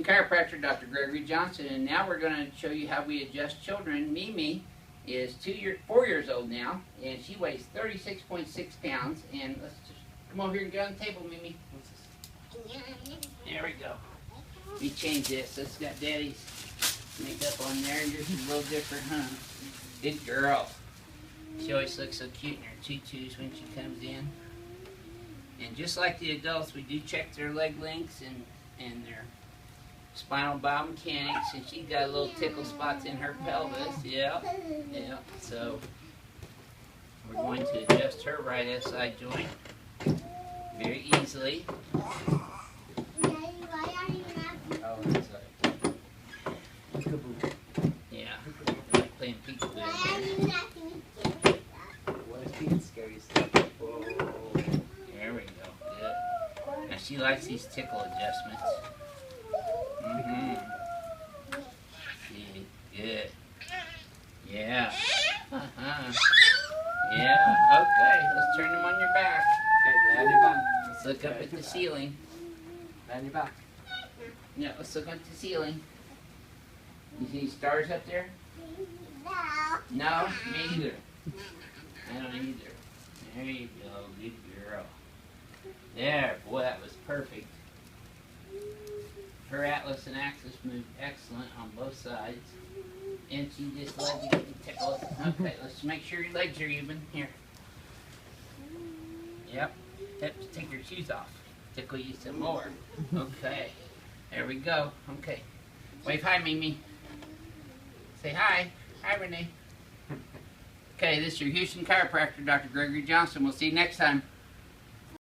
Chiropractor, Dr. Gregory Johnson, and now we're going to show you how we adjust children. Mimi is 4 years old now, and she weighs 36.6 pounds. And let's just come over here and get on the table, Mimi. There we go. Let me change this. This got Daddy's makeup on there. Yours is a little different, huh? Good girl. She always looks so cute in her tutus when she comes in. And just like the adults, we do check their leg lengths and their spinal biomechanics. And she's got little tickle spots in her pelvis. Yeah. So we're going to adjust her right SI joint very easily. Yeah. I like playing peekaboo. What is being scary stuff? There we go. Good. Now she likes these tickle adjustments. Good. Yeah. Yeah. Okay. Let's turn them on your back. Okay, lay on your back. Let's look up at the ceiling. Lay on your back. Yeah, let's look up at the ceiling. You see stars up there? No, me either. I don't either. There you go, good girl. There, boy, that was perfect. Her atlas and axis moved excellent on both sides. And she just let you get the tickle. Okay, let's make sure your legs are even. Here. Yep. Have to take your shoes off. Tickle you some more. Okay. There we go. Okay. Wave hi, Mimi. Say hi. Hi, Renee. Okay, this is your Houston chiropractor, Dr. Gregory Johnson. We'll see you next time.